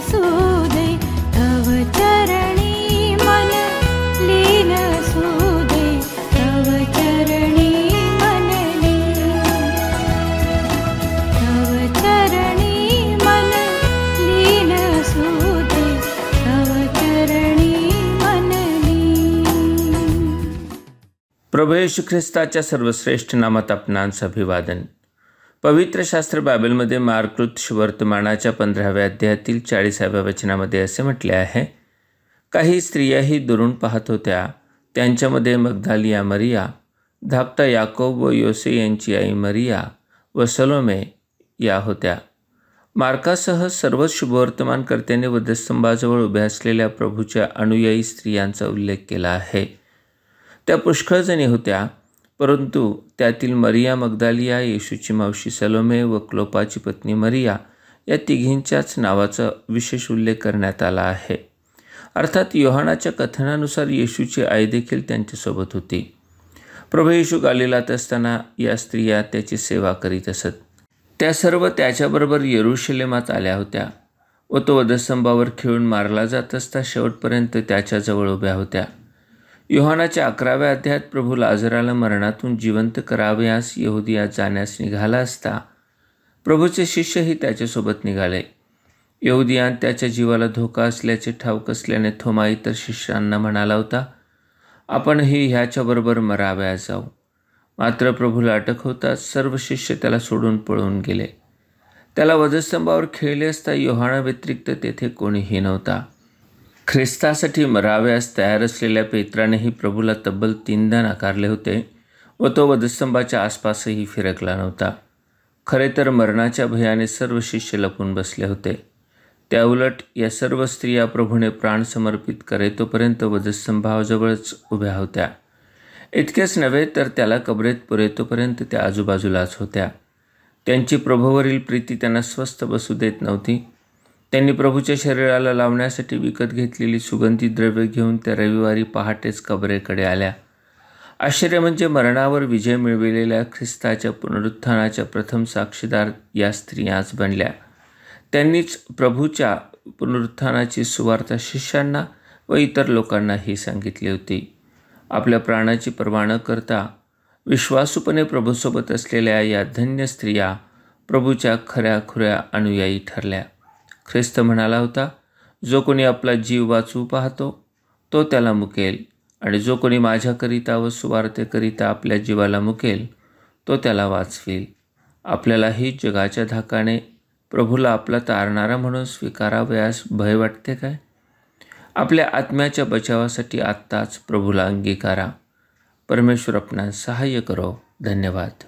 असू दे, तव चरणी मन लीन असू दे, तव चरणी मन लीन, तव चरणी मन लीन असू दे, तव चरणी मन लीन. प्रभू येशू ख्रिस्ताच्या सर्वश्रेष्ठ नामात आपणांस अभिवादन. पवित्र शास्त्र बायबलमध्ये मार्कृत वर्तमानाच्या 15व्या अध्यायातील 40व्या वचनामध्ये असे म्हटले आहे, काही स्त्रियाही दुरून पाहत होत्या. त्यांच्यामध्ये मग्दालिया मरिया, धाकटा याकोब व योसे यांची आई मरिया व सलोमे या होत्या. मार्कासह सर्वच शुभवर्तमानकर्त्यांनी वधस्तंभाजवळ उभ्या असलेल्या प्रभूच्या अनुयायी स्त्रियांचा उल्लेख केला आहे. त्या पुष्कळ जणी होत्या, परंतु त्यातील मरिया मग्दालिया, येशूची मावशी सलोमे व क्लोपाची पत्नी मरिया या तिघींच्याच नावाचा विशेष उल्लेख करण्यात आला आहे. अर्थात योहानाच्या कथनानुसार येशूची आई देखील त्यांच्यासोबत होती. प्रभू येशू गालिलात असताना या स्त्रिया त्याची सेवा करीत असत. त्या सर्व त्याच्याबरोबर येरुशलेमात आल्या होत्या व तो वधस्तंभावर खिळून मारला जात असता शेवटपर्यंत त्याच्याजवळ उभ्या होत्या. योहानाच्या 11व्या अध्यायात प्रभू लाजराला मरणातून जिवंत करावयास यहुदियात जाण्यास निघाला असता प्रभूचे शिष्यही त्याच्यासोबत निघाले. यहुदियात त्याच्या जीवाला धोका असल्याचे ठाऊक असल्याने थोमा इतर शिष्यांना म्हणाला होता, आपणही ह्याच्याबरोबर मरावयास जाऊ. मात्र प्रभूला अटक होताच सर्व शिष्य त्याला सोडून पळून गेले. त्याला वधस्तंभावर खिळले असता योहाना व्यतिरिक्त तेथे कोणीही नव्हता. ख्रिस्तासाठी मरावयास तयार असलेल्या पेत्रानेही प्रभूला तब्बल 3दा नाकारले होते व तो वधस्तंभाच्या आसपासही फिरकला नव्हता. खरे तर मरणाच्या भयाने सर्व शिष्य लपून बसले होते. त्याउलट या सर्व स्त्रिया प्रभूने प्राण समर्पित करेतोपर्यंत वधस्तंभाजवळच उभ्या होत्या. इतकेच नव्हे तर त्याला कबरेत पुरेतोपर्यंत त्या आजूबाजूलाच होत्या. त्यांची प्रभूवरील प्रीती त्यांना स्वस्थ बसू देत नव्हती. त्यांनी प्रभूच्या शरीराला लावण्यासाठी विकत घेतलेली सुगंधी द्रव्य घेऊन त्या रविवारी पहाटेच कबरेकडे आल्या. आश्चर्य म्हणजे मरणावर विजय मिळविलेल्या ख्रिस्ताच्या पुनरुत्थानाच्या प्रथम साक्षीदार या स्त्रियाच बनल्या. त्यांनीच प्रभूच्या पुनरुत्थानाची सुवार्ता शिष्यांना व इतर लोकांनाही सांगितली होती. आपल्या प्राणाची पर्वा न करता विश्वासूपणे प्रभूसोबत असलेल्या या धन्य स्त्रिया प्रभूच्या खऱ्याखुऱ्या अनुयायी ठरल्या. ख्रिस्त म्हणाला होता, जो कोणी आपला जीव वाचवू पाहतो तो त्याला मुकेल, आणि जो कोणी माझ्याकरिता व सुवार्तेकरिता आपल्या जीवाला मुकेल तो त्याला वाचवेल. आपल्यालाही जगाच्या धाकाने प्रभूला आपला तारणारा म्हणून स्वीकारावयास भय वाटते काय? आपल्या आत्म्याच्या बचावासाठी आत्ताच प्रभूला अंगीकारा. परमेश्वर आपणास सहाय्य करो. धन्यवाद.